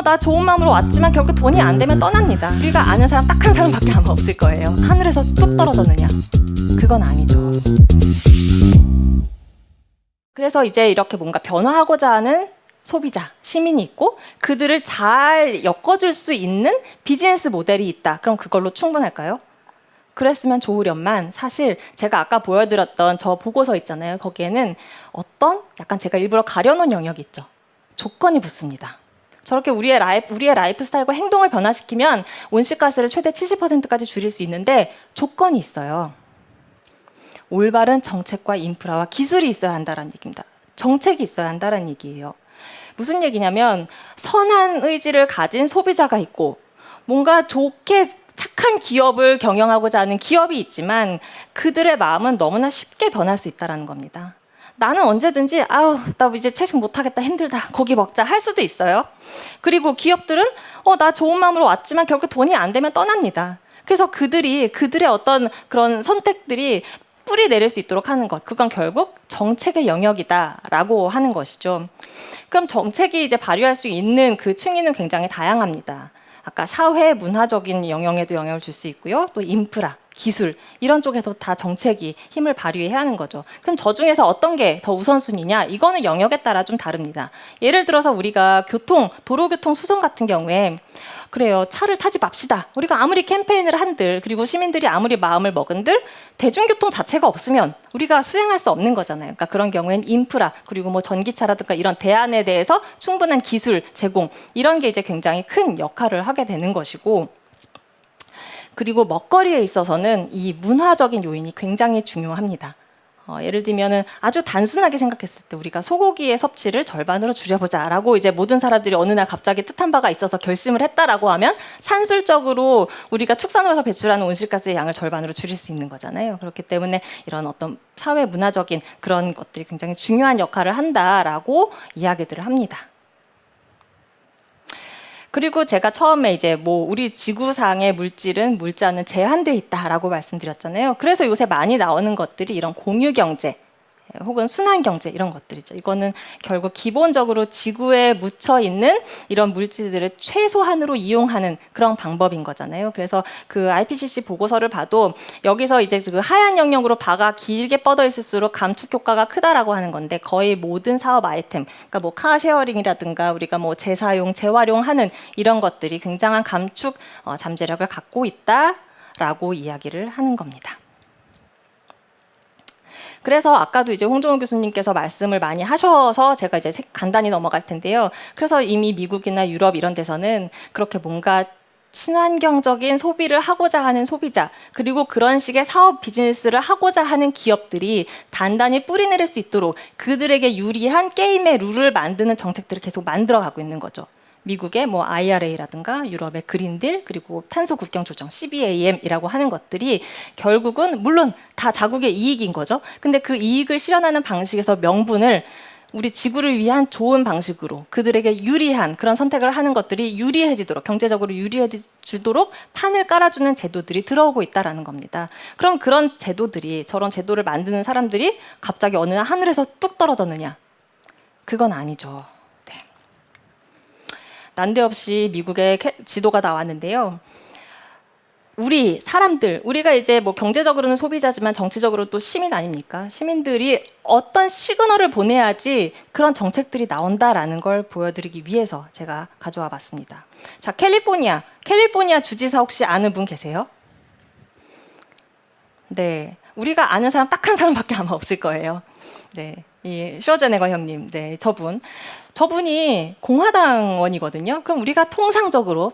나 좋은 마음으로 왔지만 결국 돈이 안 되면 떠납니다. 우리가 아는 사람 딱 한 사람밖에 아마 없을 거예요. 하늘에서 뚝 떨어졌느냐? 그건 아니죠. 그래서 이제 이렇게 뭔가 변화하고자 하는 소비자, 시민이 있고 그들을 잘 엮어줄 수 있는 비즈니스 모델이 있다. 그럼 그걸로 충분할까요? 그랬으면 좋으련만 사실 제가 아까 보여드렸던 저 보고서 있잖아요. 거기에는 어떤 약간 제가 일부러 가려놓은 영역이 있죠. 조건이 붙습니다. 저렇게 우리의 라이프 스타일과 행동을 변화시키면 온실가스를 최대 70%까지 줄일 수 있는데 조건이 있어요. 올바른 정책과 인프라와 기술이 있어야 한다는 얘기입니다. 정책이 있어야 한다는 얘기예요. 무슨 얘기냐면 선한 의지를 가진 소비자가 있고 뭔가 좋게 착한 기업을 경영하고자 하는 기업이 있지만 그들의 마음은 너무나 쉽게 변할 수 있다는 겁니다. 나는 언제든지 나 이제 채식 못하겠다, 힘들다, 고기 먹자 할 수도 있어요. 그리고 기업들은 나 좋은 마음으로 왔지만 결국 돈이 안 되면 떠납니다. 그래서 그들의 어떤 그런 선택들이 뿌리 내릴 수 있도록 하는 것, 그건 결국 정책의 영역이다라고 하는 것이죠. 그럼 정책이 이제 발휘할 수 있는 그 층위는 굉장히 다양합니다. 아까 사회, 문화적인 영역에도 영향을 줄 수 있고요. 또 인프라, 기술 이런 쪽에서 다 정책이 힘을 발휘해야 하는 거죠. 그럼 저 중에서 어떤 게 더 우선순위냐? 이거는 영역에 따라 좀 다릅니다. 예를 들어서 우리가 도로교통 수송 같은 경우에 그래요. 차를 타지 맙시다. 우리가 아무리 캠페인을 한들 그리고 시민들이 아무리 마음을 먹은들 대중교통 자체가 없으면 우리가 수행할 수 없는 거잖아요. 그러니까 그런 경우엔 인프라 그리고 뭐 전기차라든가 이런 대안에 대해서 충분한 기술 제공 이런 게 이제 굉장히 큰 역할을 하게 되는 것이고 그리고 먹거리에 있어서는 이 문화적인 요인이 굉장히 중요합니다. 예를 들면은 아주 단순하게 생각했을 때 우리가 소고기의 섭취를 절반으로 줄여보자라고 이제 모든 사람들이 어느 날 갑자기 뜻한 바가 있어서 결심을 했다라고 하면 산술적으로 우리가 축산업에서 배출하는 온실가스의 양을 절반으로 줄일 수 있는 거잖아요. 그렇기 때문에 이런 어떤 사회 문화적인 그런 것들이 굉장히 중요한 역할을 한다라고 이야기들을 합니다. 그리고 제가 처음에 이제 우리 지구상의 물질은 물자는 제한되어 있다라고 말씀드렸잖아요. 그래서 요새 많이 나오는 것들이 이런 공유 경제 혹은 순환 경제 이런 것들이죠. 이거는 결국 기본적으로 지구에 묻혀 있는 이런 물질들을 최소한으로 이용하는 그런 방법인 거잖아요. 그래서 그 IPCC 보고서를 봐도 여기서 이제 그 하얀 영역으로 바가 길게 뻗어 있을수록 감축 효과가 크다라고 하는 건데 거의 모든 사업 아이템, 그러니까 뭐 카쉐어링이라든가 우리가 뭐 재사용, 재활용하는 이런 것들이 굉장한 감축 잠재력을 갖고 있다라고 이야기를 하는 겁니다. 그래서 아까도 이제 홍정우 교수님께서 말씀을 많이 하셔서 제가 이제 간단히 넘어갈 텐데요. 그래서 이미 미국이나 유럽 이런 데서는 그렇게 뭔가 친환경적인 소비를 하고자 하는 소비자 그리고 그런 식의 사업 비즈니스를 하고자 하는 기업들이 단단히 뿌리 내릴 수 있도록 그들에게 유리한 게임의 룰을 만드는 정책들을 계속 만들어가고 있는 거죠. 미국의 IRA라든가 유럽의 그린딜 그리고 탄소 국경 조정 CBAM이라고 하는 것들이 결국은 물론 다 자국의 이익인 거죠. 근데 그 이익을 실현하는 방식에서 명분을 우리 지구를 위한 좋은 방식으로 그들에게 유리한 그런 선택을 하는 것들이 유리해지도록 경제적으로 유리해지도록 판을 깔아주는 제도들이 들어오고 있다라는 겁니다. 그럼 그런 제도들이 저런 제도를 만드는 사람들이 갑자기 어느 날 하늘에서 뚝 떨어졌느냐? 그건 아니죠. 난데없이 미국의 지도가 나왔는데요. 우리 사람들, 우리가 이제 경제적으로는 소비자지만 정치적으로 또 시민 아닙니까? 시민들이 어떤 시그널을 보내야지 그런 정책들이 나온다라는 걸 보여드리기 위해서 제가 가져와 봤습니다. 자, 캘리포니아 주지사 혹시 아는 분 계세요? 네, 우리가 아는 사람 딱 한 사람밖에 아마 없을 거예요. 네, 이 슈워제네거 형님, 네, 저분이 공화당원이거든요. 그럼 우리가 통상적으로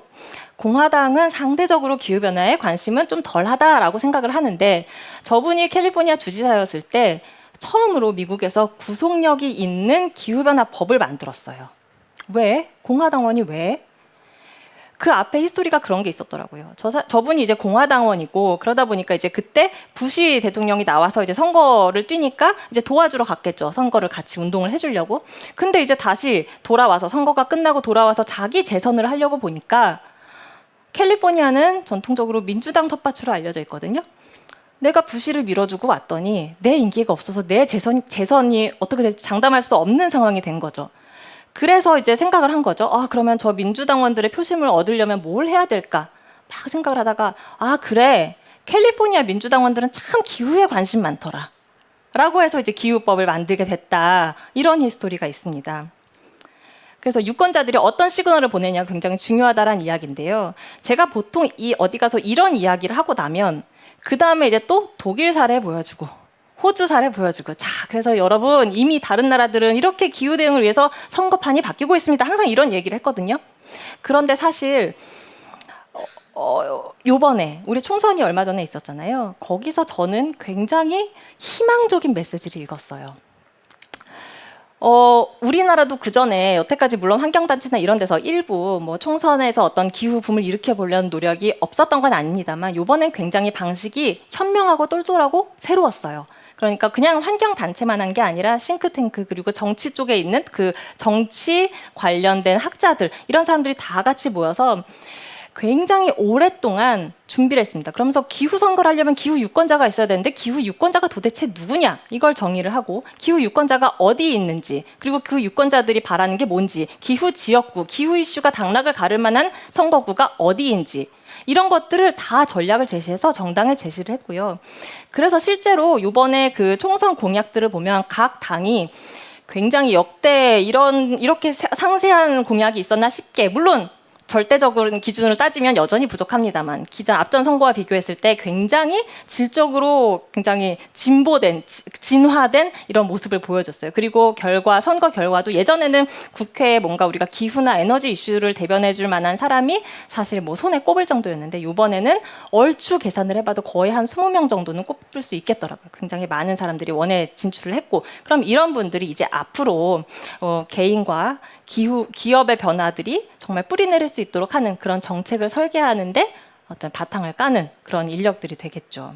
공화당은 상대적으로 기후변화에 관심은 좀 덜하다라고 생각을 하는데 저분이 캘리포니아 주지사였을 때 처음으로 미국에서 구속력이 있는 기후변화 법을 만들었어요. 왜? 공화당원이 왜? 그 앞에 히스토리가 그런 게 있었더라고요. 저분이 이제 공화당원이고 그러다 보니까 이제 그때 부시 대통령이 나와서 이제 선거를 뛰니까 이제 도와주러 갔겠죠. 선거를 같이 운동을 해주려고. 근데 이제 다시 돌아와서 선거가 끝나고 돌아와서 자기 재선을 하려고 보니까 캘리포니아는 전통적으로 민주당 텃밭으로 알려져 있거든요. 내가 부시를 밀어주고 왔더니 내 인기가 없어서 내 재선이 어떻게 될지 장담할 수 없는 상황이 된 거죠. 그래서 이제 생각을 한 거죠. 그러면 저 민주당원들의 표심을 얻으려면 뭘 해야 될까? 막 생각을 하다가 그래. 캘리포니아 민주당원들은 참 기후에 관심 많더라. 라고 해서 이제 기후법을 만들게 됐다. 이런 히스토리가 있습니다. 그래서 유권자들이 어떤 시그널을 보내냐가 굉장히 중요하다라는 이야기인데요. 제가 보통 어디 가서 이런 이야기를 하고 나면 그 다음에 이제 또 독일 사례 보여주고 호주 사례 보여주고 그래서 여러분 이미 다른 나라들은 이렇게 기후 대응을 위해서 선거판이 바뀌고 있습니다. 항상 이런 얘기를 했거든요. 그런데 사실 요번에 우리 총선이 얼마 전에 있었잖아요. 거기서 저는 굉장히 희망적인 메시지를 읽었어요. 우리나라도 그전에 여태까지 물론 환경단체나 이런 데서 일부 뭐 총선에서 어떤 기후 붐을 일으켜 보려는 노력이 없었던 건 아닙니다만 이번엔 굉장히 방식이 현명하고 똘똘하고 새로웠어요. 그러니까 그냥 환경단체만 한 게 아니라 싱크탱크 그리고 정치 쪽에 있는 그 정치 관련된 학자들 이런 사람들이 다 같이 모여서 굉장히 오랫동안 준비를 했습니다. 그러면서 기후 선거를 하려면 기후 유권자가 있어야 되는데 기후 유권자가 도대체 누구냐 이걸 정의를 하고 기후 유권자가 어디에 있는지 그리고 그 유권자들이 바라는 게 뭔지 기후 지역구, 기후 이슈가 당락을 가를 만한 선거구가 어디인지 이런 것들을 다 전략을 제시해서 정당에 제시를 했고요. 그래서 실제로 이번에 그 총선 공약들을 보면 각 당이 굉장히 역대 이렇게 상세한 공약이 있었나 싶게 물론 절대적인 기준으로 따지면 여전히 부족합니다만 앞전 선거와 비교했을 때 굉장히 질적으로 굉장히 진화된 이런 모습을 보여줬어요. 그리고 선거 결과도 예전에는 국회에 뭔가 우리가 기후나 에너지 이슈를 대변해줄 만한 사람이 사실 뭐 손에 꼽을 정도였는데 이번에는 얼추 계산을 해봐도 거의 한 20명 정도는 꼽을 수 있겠더라고요. 굉장히 많은 사람들이 원에 진출을 했고 그럼 이런 분들이 이제 앞으로 개인과 기업의 변화들이 정말 뿌리내릴 수 있도록 하는 그런 정책을 설계하는데 어떤 바탕을 까는 그런 인력들이 되겠죠.